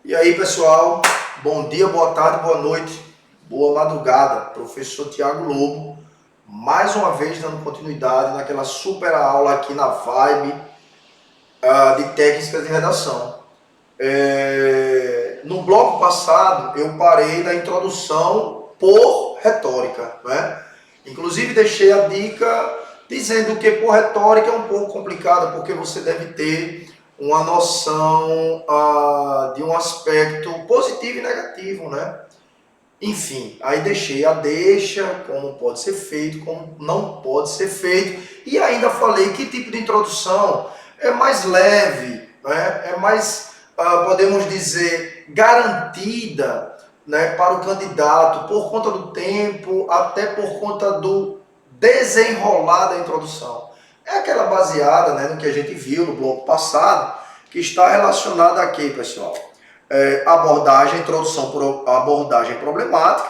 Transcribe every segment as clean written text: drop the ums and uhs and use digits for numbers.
E aí, pessoal, bom dia, boa tarde, boa noite, boa madrugada. Professor Tiago Lobo, mais uma vez dando continuidade naquela super aula aqui na Vibe de técnicas de redação. No bloco passado, eu parei na introdução por retórica, né? Inclusive, deixei a dica dizendo que por retórica é um pouco complicado, porque você deve ter uma noção de um aspecto positivo e negativo, né? Enfim, aí deixei a deixa, como pode ser feito, como não pode ser feito, e ainda falei que tipo de introdução é mais leve, né? É mais, podemos dizer, garantida, né, para o candidato, por conta do tempo, até por conta do desenrolar da introdução. É aquela baseada, né, no que a gente viu no bloco passado, que está relacionada aqui, pessoal. Abordagem, introdução por abordagem problemática,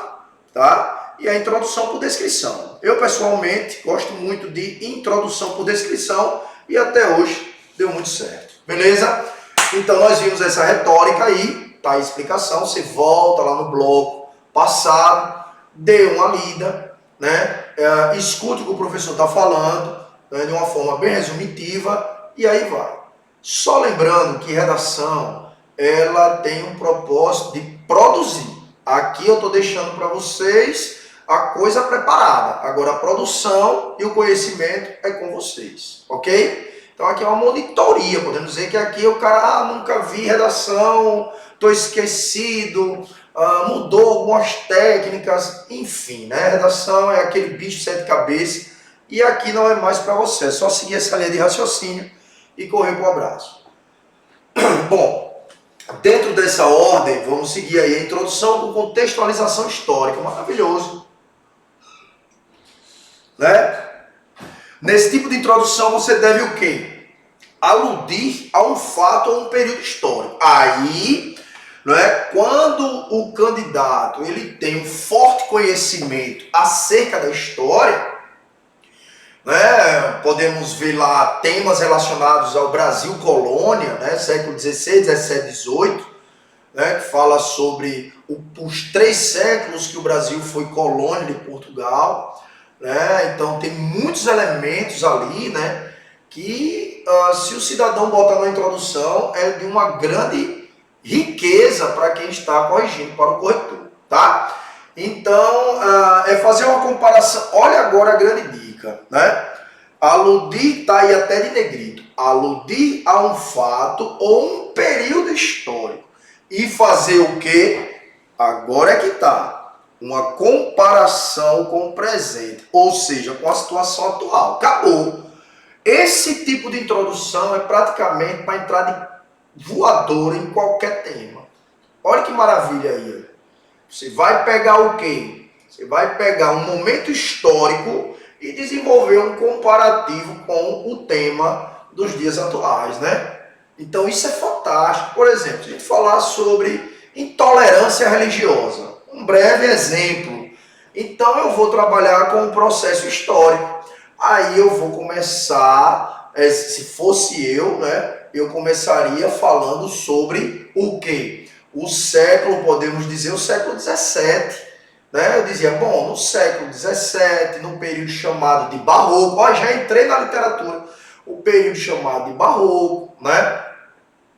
tá? E a introdução por descrição. Eu, pessoalmente, gosto muito de introdução por descrição e até hoje deu muito certo. Beleza? Então, nós vimos essa retórica aí, tá? A explicação, você volta lá no bloco passado, dê uma lida, né? Escute o que o professor está falando, né? De uma forma bem resumitiva, e aí vai. Só lembrando que redação, ela tem um propósito de produzir. Aqui eu estou deixando para vocês a coisa preparada. Agora a produção e o conhecimento é com vocês, ok? Então aqui é uma monitoria, podemos dizer que aqui o cara, nunca vi redação, estou esquecido, mudou algumas técnicas, enfim, né? Redação é aquele bicho de sete cabeças e aqui não é mais para você, é só seguir essa linha de raciocínio e correr para o abraço. Bom, dentro dessa ordem, vamos seguir aí a introdução com contextualização histórica, maravilhoso, né? Nesse tipo de introdução você deve o quê? Aludir a um fato ou um período histórico. Aí, né, quando o candidato ele tem um forte conhecimento acerca da história, né, podemos ver lá temas relacionados ao Brasil colônia, né, século XVI, XVII, XVIII, né, que fala sobre os 3 séculos que o Brasil foi colônia de Portugal, né? Então tem muitos elementos ali, né, que se o cidadão bota na introdução é de uma grande riqueza para quem está corrigindo, para o corretor, tá? Então é fazer uma comparação. Olha agora a grande dica, né? Aludir, tá aí até de negrito, aludir a um fato ou um período histórico e fazer o quê? Agora é que tá. Uma comparação com o presente, ou seja, com a situação atual. Acabou. Esse tipo de introdução é praticamente para entrar de voadora em qualquer tema. Olha que maravilha aí. Você vai pegar o quê? Você vai pegar um momento histórico e desenvolver um comparativo com o tema dos dias atuais, né? Então isso é fantástico. Por exemplo, se a gente falar sobre intolerância religiosa, um breve exemplo. Então eu vou trabalhar com o processo histórico. Aí eu vou começar, se fosse eu, né, eu começaria falando sobre o quê? O século, podemos dizer, o século XVII. Né? Eu dizia, bom, no século XVII, no período chamado de Barroco, já entrei na literatura, o período chamado de Barroco, né?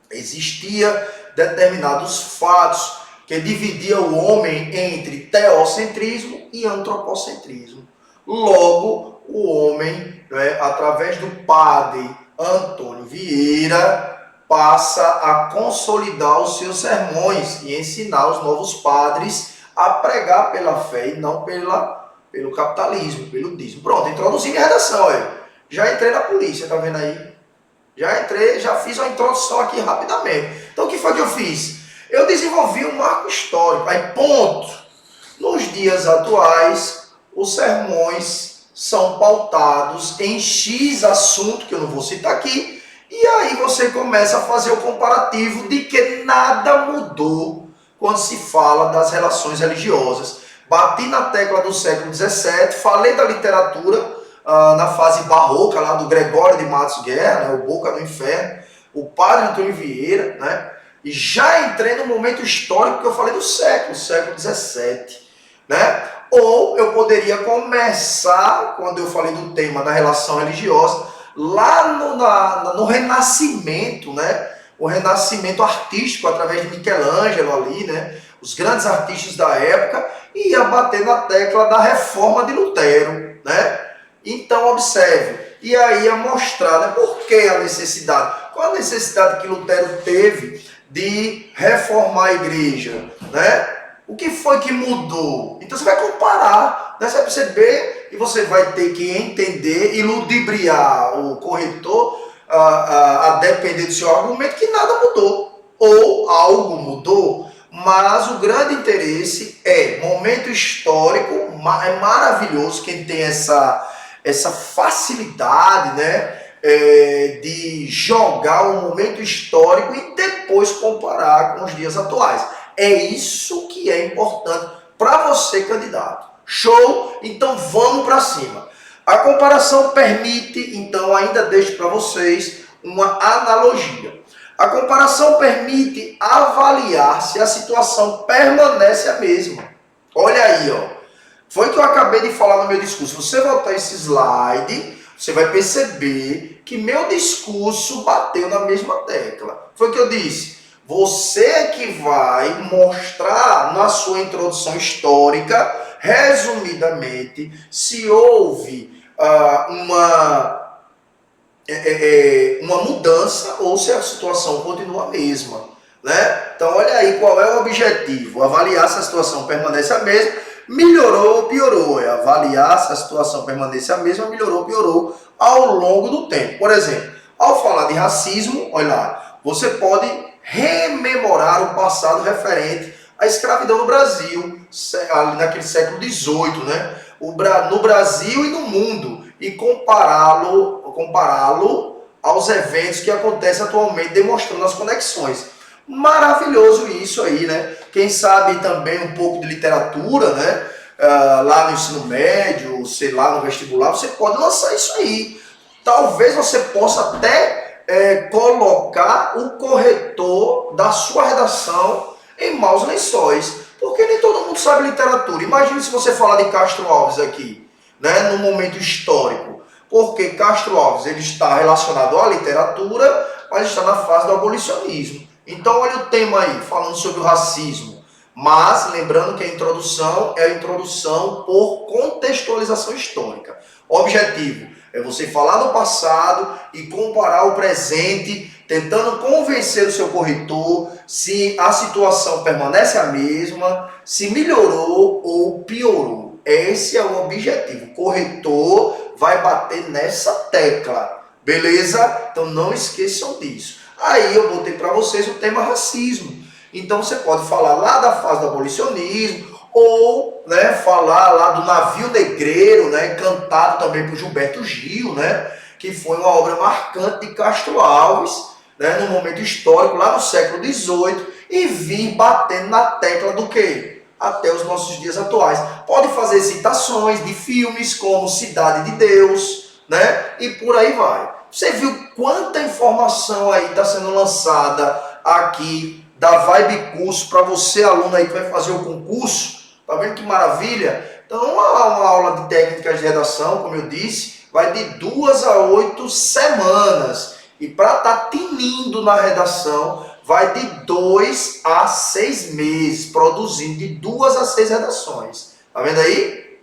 Existia determinados fatos que dividia o homem entre teocentrismo e antropocentrismo. Logo, o homem, né, através do padre Antônio Vieira, passa a consolidar os seus sermões e ensinar os novos padres a pregar pela fé e não pelo capitalismo, pelo dízimo. Pronto, introduzi minha redação aí. Já entrei na polícia, tá vendo aí? Já entrei, já fiz uma introdução aqui rapidamente. Então o que foi que eu fiz? Eu desenvolvi um marco histórico. Aí, ponto. Nos dias atuais, os sermões são pautados em X assunto, que eu não vou citar aqui, e aí você começa a fazer o comparativo de que nada mudou quando se fala das relações religiosas. Bati na tecla do século XVII, falei da literatura na fase barroca, lá do Gregório de Matos Guerra, né, o Boca do Inferno, o padre Antônio Vieira, né, e já entrei no momento histórico que eu falei do século XVII, né? Ou eu poderia começar, quando eu falei do tema da relação religiosa, lá no Renascimento, né? O Renascimento artístico, através de Michelangelo ali, né? Os grandes artistas da época, e ia bater na tecla da reforma de Lutero, né? Então, observe, e aí ia mostrar, né, por que a necessidade, qual a necessidade que Lutero teve de reformar a igreja, né? O que foi que mudou? Então você vai comparar, né? Você vai perceber e você vai ter que entender e ludibriar o corretor a depender do seu argumento que nada mudou, ou algo mudou, mas o grande interesse é momento histórico, é maravilhoso quem tem essa facilidade, né, de jogar um momento histórico e depois comparar com os dias atuais. É isso que é importante para você, candidato. Show? Então vamos para cima. A comparação permite, então ainda deixo para vocês uma analogia. A comparação permite avaliar se a situação permanece a mesma. Olha aí, ó. Foi o que eu acabei de falar no meu discurso. Você voltar esse slide, você vai perceber que meu discurso bateu na mesma tecla. Foi o que eu disse. Você é que vai mostrar na sua introdução histórica, resumidamente, se houve uma mudança ou se a situação continua a mesma, né? Então, olha aí qual é o objetivo. Avaliar se a situação permanece a mesma, melhorou ou piorou. É avaliar se a situação permanece a mesma, melhorou ou piorou ao longo do tempo. Por exemplo, ao falar de racismo, olha lá, você pode rememorar o passado referente à escravidão no Brasil, naquele século XVIII, né? No Brasil e no mundo, e compará-lo aos eventos que acontecem atualmente, demonstrando as conexões. Maravilhoso isso aí, né? Quem sabe também um pouco de literatura, né? Lá no ensino médio, sei lá, no vestibular, você pode lançar isso aí. Talvez você possa até colocar o corretor da sua redação em maus lençóis, porque nem todo mundo sabe literatura. Imagine se você falar de Castro Alves aqui, né, no momento histórico, porque Castro Alves ele está relacionado à literatura, mas está na fase do abolicionismo. Então olha o tema aí, falando sobre o racismo, mas lembrando que a introdução é a introdução por contextualização histórica. Objetivo é você falar do passado e comparar o presente, tentando convencer o seu corretor se a situação permanece a mesma, se melhorou ou piorou. Esse é o objetivo. O corretor vai bater nessa tecla, beleza? Então não esqueçam disso. Aí eu botei para vocês o tema racismo. Então você pode falar lá da fase do abolicionismo, ou, né, falar lá do Navio Negreiro, né, cantado também por Gilberto Gil, né, que foi uma obra marcante de Castro Alves, né, no momento histórico, lá no século XVIII, e vir batendo na tecla do quê? Até os nossos dias atuais. Pode fazer citações de filmes como Cidade de Deus, né, e por aí vai. Você viu quanta informação aí está sendo lançada aqui da Vibe Curso para você, aluno aí que vai fazer o concurso? Tá vendo que maravilha? Então, uma aula de técnicas de redação, como eu disse, vai de 2 a 8 semanas. E para estar tinindo na redação, vai de 2 a 6 meses, produzindo de 2 a 6 redações. Tá vendo aí?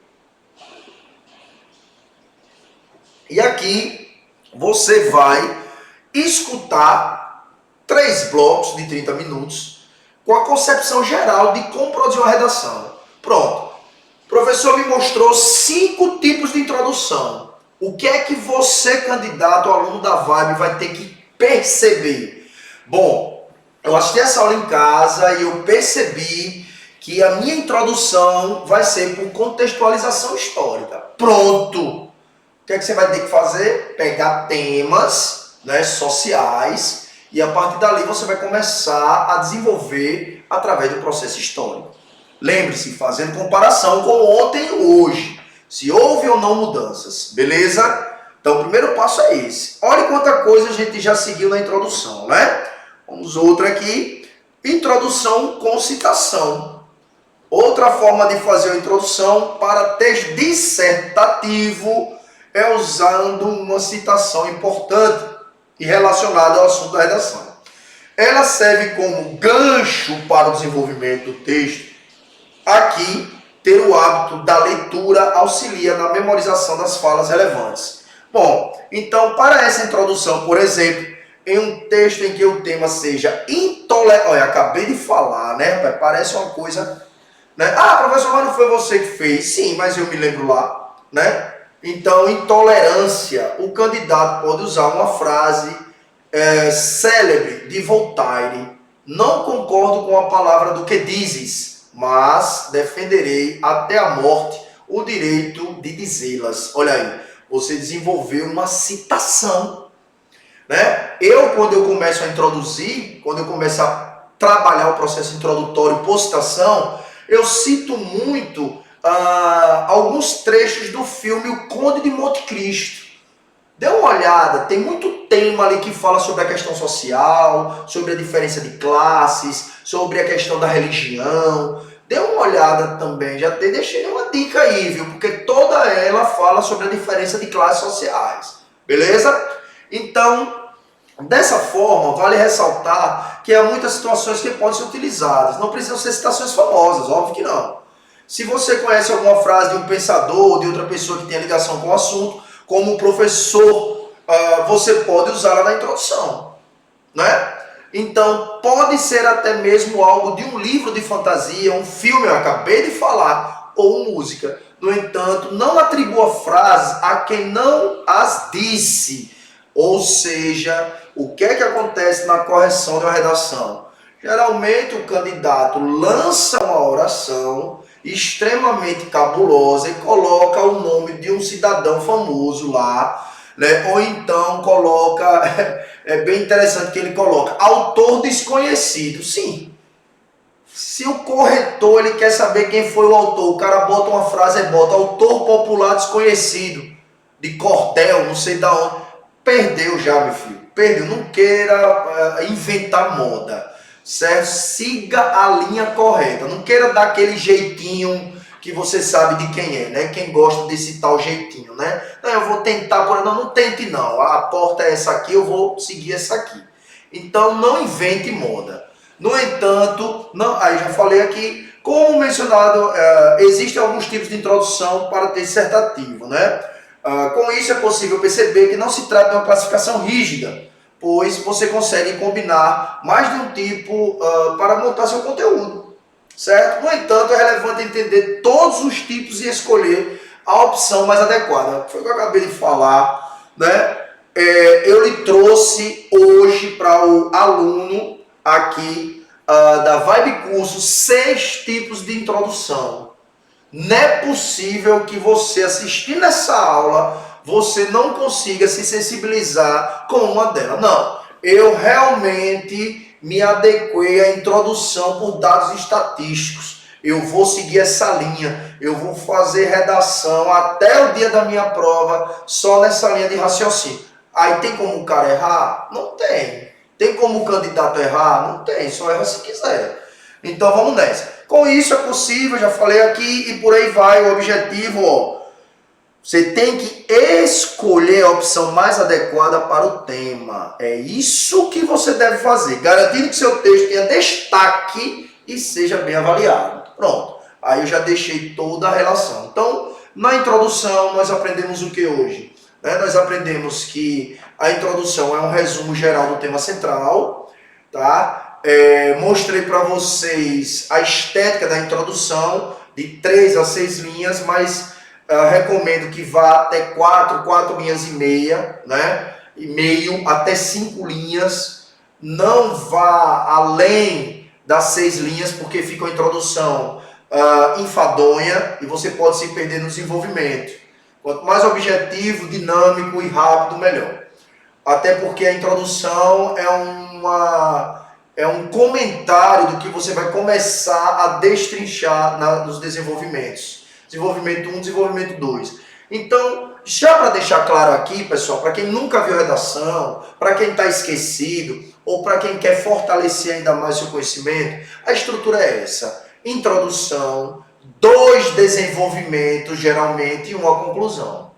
E aqui você vai escutar 3 blocos de 30 minutos com a concepção geral de como produzir uma redação. Pronto. O professor me mostrou 5 tipos de introdução. O que é que você, candidato, aluno da Vibe, vai ter que perceber? Bom, eu assisti essa aula em casa e eu percebi que a minha introdução vai ser por contextualização histórica. Pronto. O que é que você vai ter que fazer? Pegar temas, né, sociais, e a partir dali você vai começar a desenvolver através do processo histórico. Lembre-se, fazendo comparação com ontem e hoje, se houve ou não mudanças, beleza? Então o primeiro passo é esse. Olha quanta coisa a gente já seguiu na introdução, né? Vamos outra aqui. Introdução com citação. Outra forma de fazer a introdução para texto dissertativo é usando uma citação importante e relacionada ao assunto da redação. Ela serve como gancho para o desenvolvimento do texto. Aqui, ter o hábito da leitura auxilia na memorização das falas relevantes. Bom, então, para essa introdução, por exemplo, em um texto em que o tema seja intolerância... Olha, acabei de falar, né? Parece uma coisa... né? Ah, professor, mas não foi você que fez? Sim, mas eu me lembro lá, né? Então, intolerância, o candidato pode usar uma frase célebre de Voltaire. Não concordo com a palavra do que dizes, mas defenderei até a morte o direito de dizê-las. Olha aí, você desenvolveu uma citação, né? Quando eu começo a introduzir, quando eu começo a trabalhar o processo introdutório por citação, eu cito muito alguns trechos do filme O Conde de Monte Cristo. Dê uma olhada, tem muito tema ali que fala sobre a questão social, sobre a diferença de classes, sobre a questão da religião. Dê uma olhada também, já deixei uma dica aí, viu? Porque toda ela fala sobre a diferença de classes sociais, beleza? Então, dessa forma, vale ressaltar que há muitas situações que podem ser utilizadas. Não precisam ser citações famosas, óbvio que não. Se você conhece alguma frase de um pensador ou de outra pessoa que tenha ligação com o assunto, como um professor, você pode usá-la na introdução, né? Então, pode ser até mesmo algo de um livro de fantasia, um filme, eu acabei de falar, ou música. No entanto, não atribua frases a quem não as disse. Ou seja, o que é que acontece na correção de uma redação? Geralmente, o candidato lança uma oração extremamente cabulosa e coloca o nome de um cidadão famoso lá, né? Ou então coloca, é bem interessante que ele coloca, autor desconhecido. Sim, se o corretor ele quer saber quem foi o autor, o cara bota uma frase e bota autor popular desconhecido, de cordel, não sei da onde, perdeu já, meu filho, perdeu. Não queira inventar moda, certo? Siga a linha correta. Não queira dar aquele jeitinho que você sabe de quem é, né? Quem gosta desse tal jeitinho, né? Não, eu vou tentar por... Não tente não. A porta é essa aqui, eu vou seguir essa aqui. Então, não invente moda. No entanto, não, aí já falei aqui, como mencionado, existem alguns tipos de introdução para texto dissertativo, né? Com isso é possível perceber que não se trata de uma classificação rígida, pois você consegue combinar mais de um tipo para montar seu conteúdo, certo? No entanto, é relevante entender todos os tipos e escolher a opção mais adequada. Foi o que eu acabei de falar, né? Eu lhe trouxe hoje para o aluno aqui da Vibe Curso 6 tipos de introdução. Não é possível que você assistindo essa aula, você não consiga se sensibilizar com uma delas. Não, eu realmente me adequei à introdução por dados estatísticos. Eu vou seguir essa linha, eu vou fazer redação até o dia da minha prova só nessa linha de raciocínio. Aí tem como o cara errar? Não tem. Tem como o candidato errar? Não tem, só erra se quiser. Então vamos nessa. Com isso é possível, já falei aqui, e por aí vai. O objetivo, ó, você tem que escolher a opção mais adequada para o tema. É isso que você deve fazer, garantindo que seu texto tenha destaque e seja bem avaliado. Pronto, aí eu já deixei toda a relação. Então, na introdução, nós aprendemos o que hoje? Nós aprendemos que a introdução é um resumo geral do tema central, tá? Mostrei para vocês a estética da introdução, de 3 a 6 linhas, mas recomendo que vá até 4 linhas e meia, né? E meio, até 5 linhas. Não vá além das 6 linhas, porque fica uma introdução enfadonha e você pode se perder no desenvolvimento. Quanto mais objetivo, dinâmico e rápido, melhor. Até porque a introdução é um comentário do que você vai começar a destrinchar nos desenvolvimentos. Desenvolvimento 1, desenvolvimento 2. Então, já para deixar claro aqui, pessoal, para quem nunca viu redação, para quem está esquecido, ou para quem quer fortalecer ainda mais seu conhecimento, a estrutura é essa: introdução, 2 desenvolvimentos, geralmente, e uma conclusão.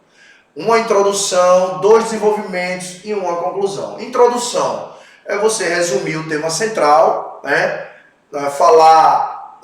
Uma introdução, 2 desenvolvimentos e uma conclusão. Introdução é você resumir o tema central, né? Falar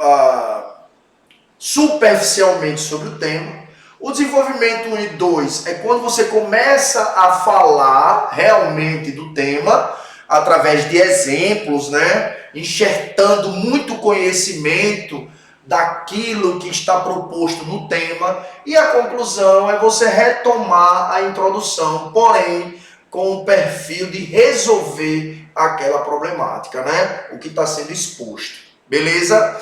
superficialmente sobre o tema. O desenvolvimento 1 e 2 é quando você começa a falar realmente do tema, através de exemplos, né? Enxertando muito conhecimento daquilo que está proposto no tema. E a conclusão é você retomar a introdução, porém com o perfil de resolver aquela problemática, né? O que está sendo exposto. Beleza?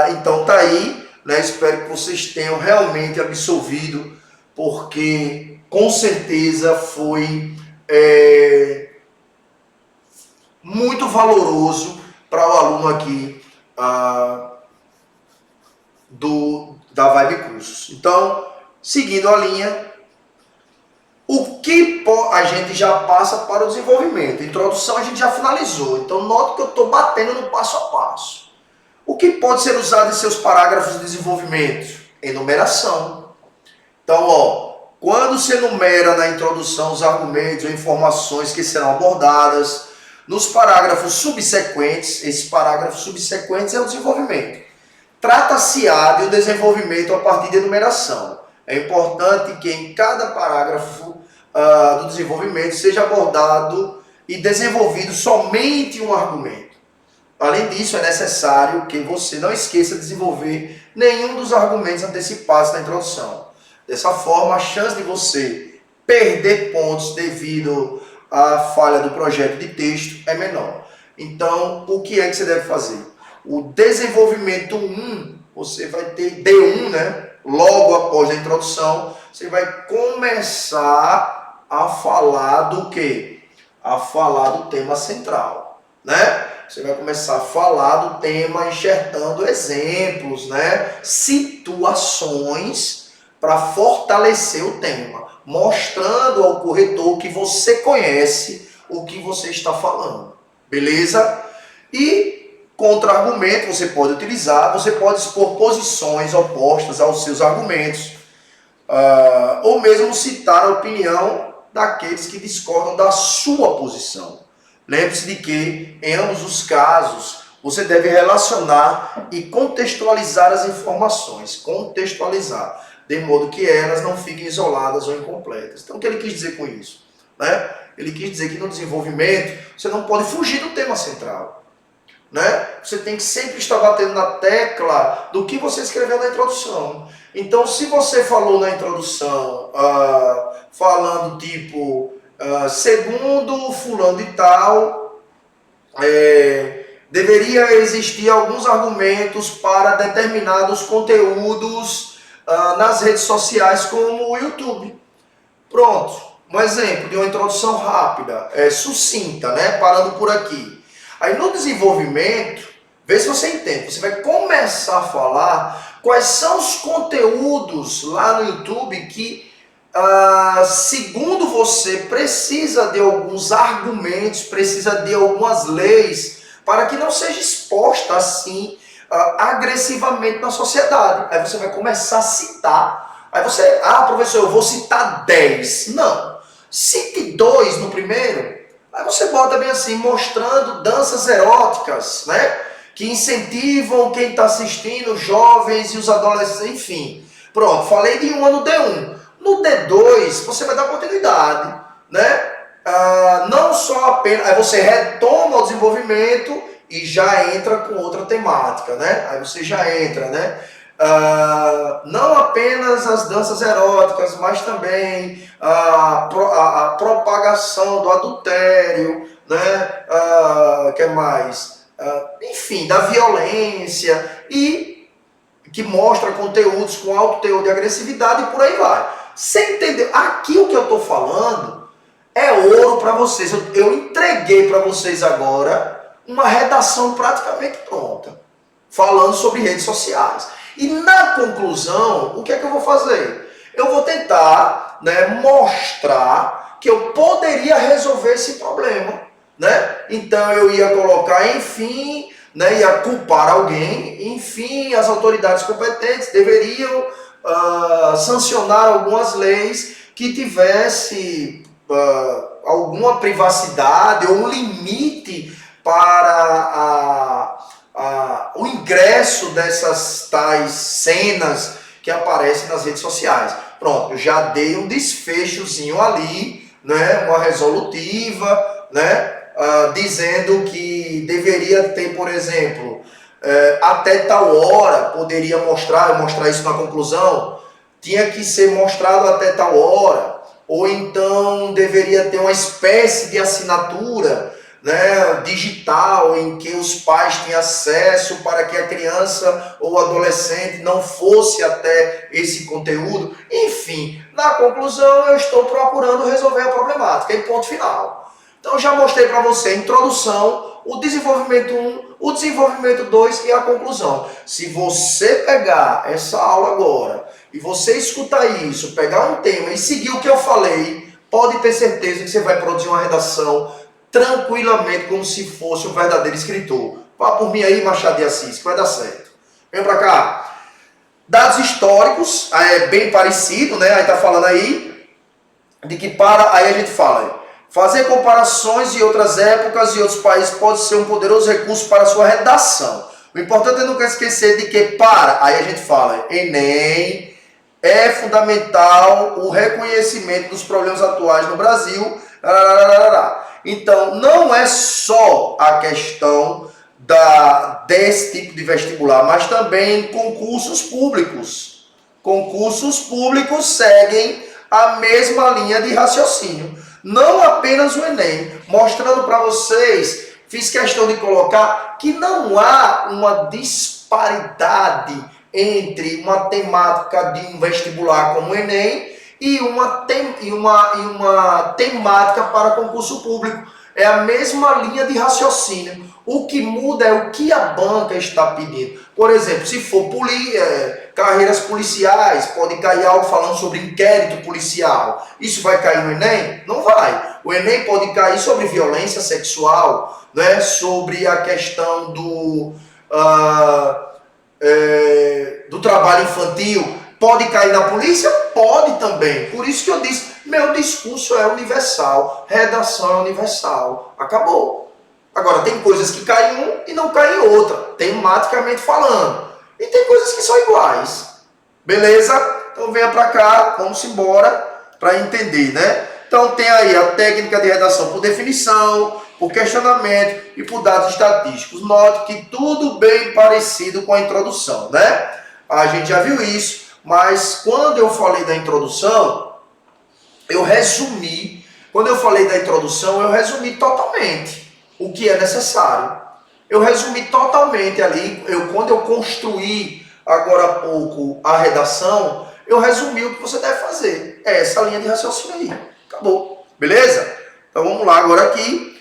Então tá aí, né? Espero que vocês tenham realmente absorvido, porque com certeza foi muito valoroso para o aluno aqui da Vibe Cursos. Então, seguindo a linha, o que a gente já passa para o desenvolvimento? A introdução a gente já finalizou, então note que eu estou batendo no passo a passo. O que pode ser usado em seus parágrafos de desenvolvimento? Enumeração. Então, quando se enumera na introdução os argumentos ou informações que serão abordadas, nos parágrafos subsequentes, esses parágrafos subsequentes é o desenvolvimento. Trata-se-á de um desenvolvimento a partir de enumeração. É importante que em cada parágrafo do desenvolvimento seja abordado e desenvolvido somente um argumento. Além disso, é necessário que você não esqueça de desenvolver nenhum dos argumentos antecipados na introdução. Dessa forma, a chance de você perder pontos devido à falha do projeto de texto é menor. Então, o que é que você deve fazer? O desenvolvimento 1, você vai ter D1, né? Logo após a introdução, você vai começar a falar do quê? A falar do tema central, né? Você vai começar a falar do tema enxertando exemplos, né? Situações para fortalecer o tema, mostrando ao corretor que você conhece o que você está falando, beleza? E contra-argumento você pode utilizar, você pode expor posições opostas aos seus argumentos, ou mesmo citar a opinião daqueles que discordam da sua posição. Lembre-se de que, em ambos os casos, você deve relacionar e contextualizar as informações, contextualizar, de modo que elas não fiquem isoladas ou incompletas. Então, o que ele quis dizer com isso? Né? Ele quis dizer que no desenvolvimento, você não pode fugir do tema central. Né? Você tem que sempre estar batendo na tecla do que você escreveu na introdução. Então, se você falou na introdução, falando tipo, segundo fulano de tal, deveria existir alguns argumentos para determinados conteúdos nas redes sociais, como o YouTube. Pronto, um exemplo de uma introdução rápida, sucinta, né? Parando por aqui. Aí no desenvolvimento, vê se você entende, você vai começar a falar quais são os conteúdos lá no YouTube que, segundo você, precisa de alguns argumentos, precisa de algumas leis, para que não seja exposta assim, agressivamente na sociedade. Aí você vai começar a citar. Aí você, professor, eu vou citar 10. Não, cite 2 no primeiro. Aí você bota bem assim, mostrando danças eróticas, né? Que incentivam quem está assistindo, os jovens e os adolescentes, enfim. Pronto, falei de uma no D1. No D2, você vai dar continuidade, né? Não só apenas... Aí você retoma o desenvolvimento e já entra com outra temática, né? Aí você já entra, né? Não apenas as danças eróticas, mas também a propagação do adultério, né? Que mais? Enfim, da violência, e que mostra conteúdos com alto teor de agressividade e por aí vai. Você entendeu? Aqui o que eu estou falando é ouro para vocês. Eu entreguei para vocês agora uma redação praticamente pronta, falando sobre redes sociais. E na conclusão, o que é que eu vou fazer? eu vou tentar, né, mostrar que eu poderia resolver esse problema, né? Então eu ia colocar, enfim, né, ia culpar alguém, enfim, as autoridades competentes deveriam sancionar algumas leis que tivesse alguma privacidade ou um limite para o ingresso dessas tais cenas que aparecem nas redes sociais. Pronto, eu já dei um desfechozinho ali, né, uma resolutiva, né, dizendo que deveria ter, por exemplo, até tal hora poderia mostrar isso na conclusão, tinha que ser mostrado até tal hora, ou então deveria ter uma espécie de assinatura, né, digital, em que os pais têm acesso para que a criança ou adolescente não fosse até esse conteúdo. Enfim, na conclusão eu estou procurando resolver a problemática, em ponto final. Então já mostrei para você a introdução, o desenvolvimento 1, o desenvolvimento 2 e a conclusão. Se você pegar essa aula agora e você escutar isso, pegar um tema e seguir o que eu falei, pode ter certeza que você vai produzir uma redação tranquilamente, como se fosse um verdadeiro escritor. Vá por mim aí, Machado de Assis, que vai dar certo. Vem para cá. Dados históricos, é bem parecido, né? Aí tá falando aí de que aí a gente fala, fazer comparações de outras épocas e outros países pode ser um poderoso recurso para a sua redação. O importante é nunca esquecer de que aí a gente fala, Enem, é fundamental o reconhecimento dos problemas atuais no Brasil. Então, não é só a questão desse tipo de vestibular, mas também concursos públicos. Concursos públicos seguem a mesma linha de raciocínio. Não apenas o Enem, mostrando para vocês, fiz questão de colocar que não há uma disparidade entre uma temática de um vestibular como o Enem e uma temática para concurso público. É a mesma linha de raciocínio. O que muda é o que a banca está pedindo. Por exemplo, se for carreiras policiais, pode cair algo falando sobre inquérito policial. Isso vai cair no Enem? Não vai. O Enem pode cair sobre violência sexual, né? Sobre a questão do trabalho infantil. Pode cair na polícia? Pode também. Por isso que eu disse, meu discurso é universal, redação é universal. Acabou. Agora, tem coisas que caem um e não caem outra, tematicamente falando. E tem coisas que são iguais. Beleza? Então venha para cá, vamos embora para entender, né? Então tem aí a técnica de redação por definição, por questionamento e por dados estatísticos. Note que tudo bem parecido com a introdução, né? A gente já viu isso. Mas quando eu falei da introdução, eu resumi. Quando eu falei da introdução, eu resumi totalmente o que é necessário. Eu resumi totalmente ali. Quando eu construí agora há pouco a redação, eu resumi o que você deve fazer. É essa linha de raciocínio aí. Acabou. Beleza? Então vamos lá agora aqui.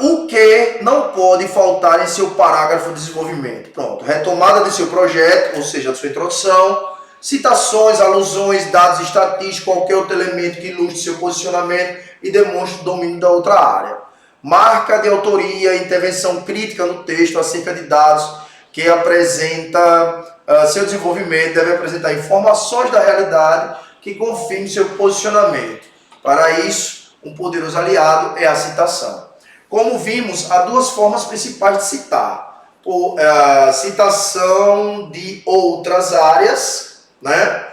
O que não pode faltar em seu parágrafo de desenvolvimento? Pronto, retomada de seu projeto, ou seja, de sua introdução, citações, alusões, dados estatísticos, qualquer outro elemento que ilustre seu posicionamento e demonstre o domínio da outra área. Marca de autoria, intervenção crítica no texto acerca de dados que apresenta seu desenvolvimento, deve apresentar informações da realidade que confirmem seu posicionamento. Para isso, um poderoso aliado é a citação. Como vimos, há duas formas principais de citar. Citação de outras áreas, né?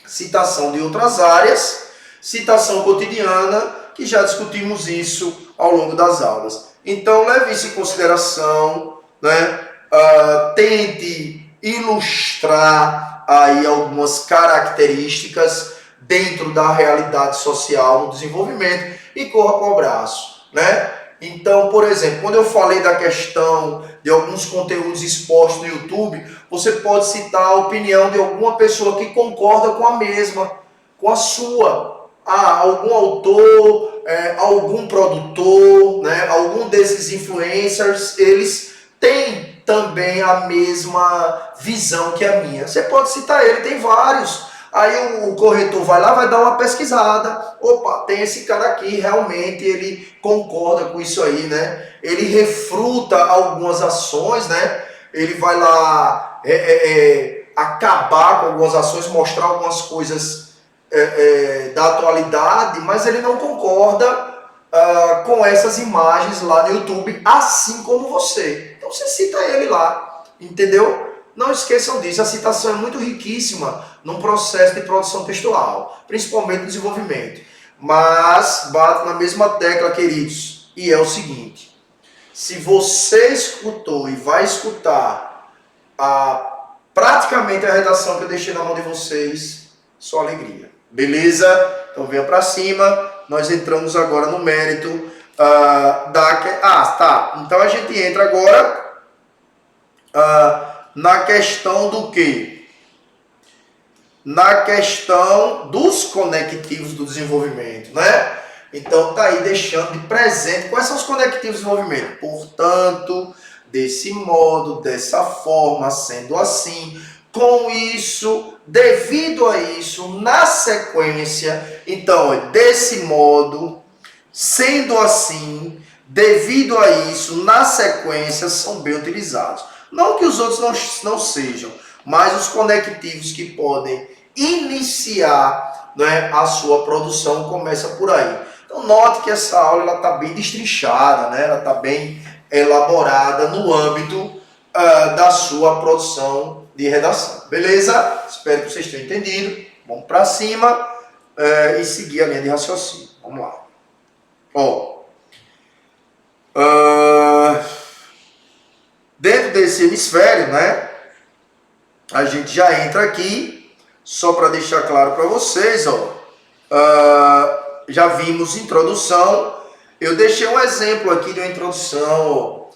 Citação de outras áreas, citação cotidiana, que já discutimos isso ao longo das aulas. Então, leve isso em consideração, né? Tente ilustrar aí algumas características dentro da realidade social no desenvolvimento e corra para o braço. Né? Então, por exemplo, quando eu falei da questão de alguns conteúdos expostos no YouTube, você pode citar a opinião de alguma pessoa que concorda com a mesma, com a sua. Algum autor, algum produtor, né? Algum desses influencers, eles têm também a mesma visão que a minha. Você pode citar ele, tem vários. Aí o corretor vai lá, vai dar uma pesquisada. Opa, tem esse cara aqui, realmente ele concorda com isso aí, né? Ele refruta algumas ações, né? Ele vai lá acabar com algumas ações, mostrar algumas coisas da atualidade, mas ele não concorda com essas imagens lá no YouTube, assim como você. Então você cita ele lá, entendeu? Não esqueçam disso, a citação é muito riquíssima num processo de produção textual, principalmente no desenvolvimento. Mas bato na mesma tecla, queridos, e é o seguinte: se você escutou e vai escutar praticamente a redação que eu deixei na mão de vocês, só alegria. Beleza? Então venha para cima. Nós entramos agora no mérito tá. Então a gente entra agora na questão do quê? Na questão dos conectivos do desenvolvimento, né? Então tá aí deixando de presente quais são os conectivos do desenvolvimento. Portanto, desse modo, dessa forma, sendo assim, com isso, devido a isso, na sequência, então, desse modo, sendo assim, devido a isso, na sequência, são bem utilizados. Não que os outros não sejam, mas os conectivos que podem iniciar, né, a sua produção começa por aí. Então, note que essa aula está bem destrinchada, né? Ela está bem elaborada no âmbito da sua produção de redação. Beleza? Espero que vocês tenham entendido. Vamos para cima e seguir a linha de raciocínio. Vamos lá. Dentro desse hemisfério, né, a gente já entra aqui, só para deixar claro para vocês, já vimos introdução. Eu deixei um exemplo aqui de uma introdução.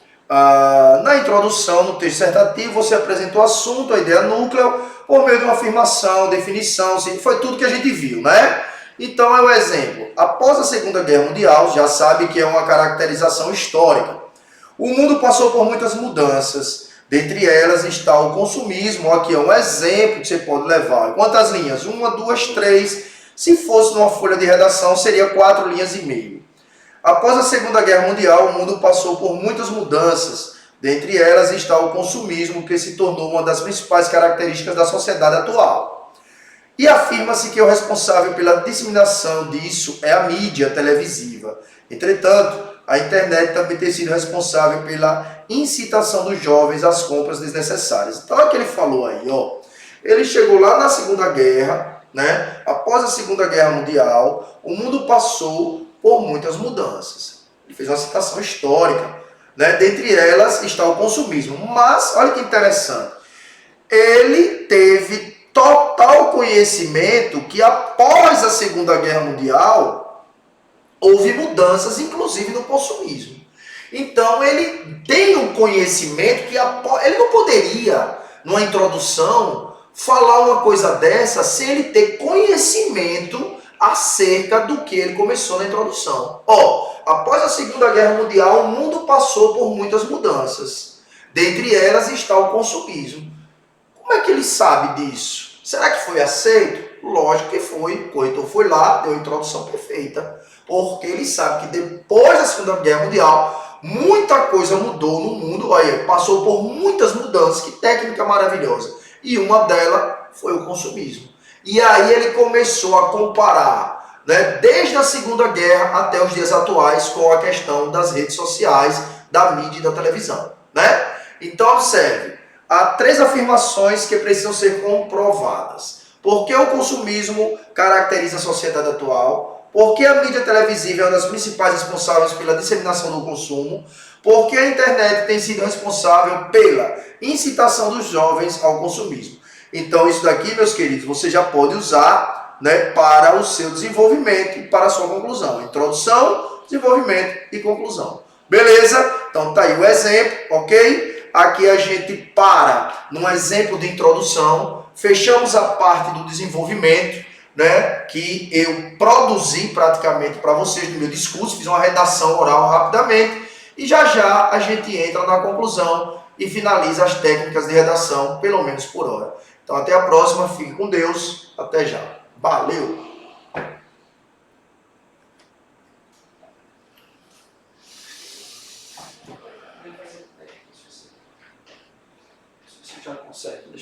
Na introdução, no texto dissertativo, você apresentou o assunto, a ideia núcleo, por meio de uma afirmação, definição, foi tudo que a gente viu, né? Então é o exemplo. Após a Segunda Guerra Mundial, já sabe que é uma caracterização histórica. O mundo passou por muitas mudanças. Dentre elas está o consumismo. Aqui é um exemplo que você pode levar. Quantas linhas? 1, 2, 3. Se fosse numa folha de redação, seria 4 linhas e meio. Após a Segunda Guerra Mundial, o mundo passou por muitas mudanças. Dentre elas está o consumismo, que se tornou uma das principais características da sociedade atual. E afirma-se que o responsável pela disseminação disso é a mídia televisiva. Entretanto, a internet também tem sido responsável pela incitação dos jovens às compras desnecessárias. Então, é o que ele falou aí, Ele chegou lá na Segunda Guerra, né? Após a Segunda Guerra Mundial, o mundo passou por muitas mudanças. Ele fez uma citação histórica, né? Dentre elas está o consumismo. Mas, olha que interessante, ele teve total conhecimento que após a Segunda Guerra Mundial houve mudanças, inclusive no consumismo. Então ele tem um conhecimento que ele não poderia, numa introdução, falar uma coisa dessa sem ele ter conhecimento acerca do que ele começou na introdução. Após a Segunda Guerra Mundial, o mundo passou por muitas mudanças. Dentre elas está o consumismo. Como é que ele sabe disso? Será que foi aceito? Lógico que foi. O corretor foi lá, deu a introdução perfeita. Porque ele sabe que depois da Segunda Guerra Mundial, muita coisa mudou no mundo. Olha, passou por muitas mudanças. Que técnica maravilhosa. E uma delas foi o consumismo. E aí ele começou a comparar, né, desde a Segunda Guerra até os dias atuais, com a questão das redes sociais, da mídia e da televisão, né? Então observe, há 3 afirmações que precisam ser comprovadas. Por que o consumismo caracteriza a sociedade atual? Por que a mídia televisiva é uma das principais responsáveis pela disseminação do consumo? Por que a internet tem sido responsável pela incitação dos jovens ao consumismo? Então isso daqui, meus queridos, você já pode usar, né, para o seu desenvolvimento e para a sua conclusão. Introdução, desenvolvimento e conclusão. Beleza? Então tá aí o exemplo, ok? Aqui a gente para num exemplo de introdução, fechamos a parte do desenvolvimento, né, que eu produzi praticamente para vocês no meu discurso, fiz uma redação oral rapidamente e já já a gente entra na conclusão e finaliza as técnicas de redação, pelo menos por hora. Então até a próxima, fique com Deus, até já. Valeu! Você já consegue.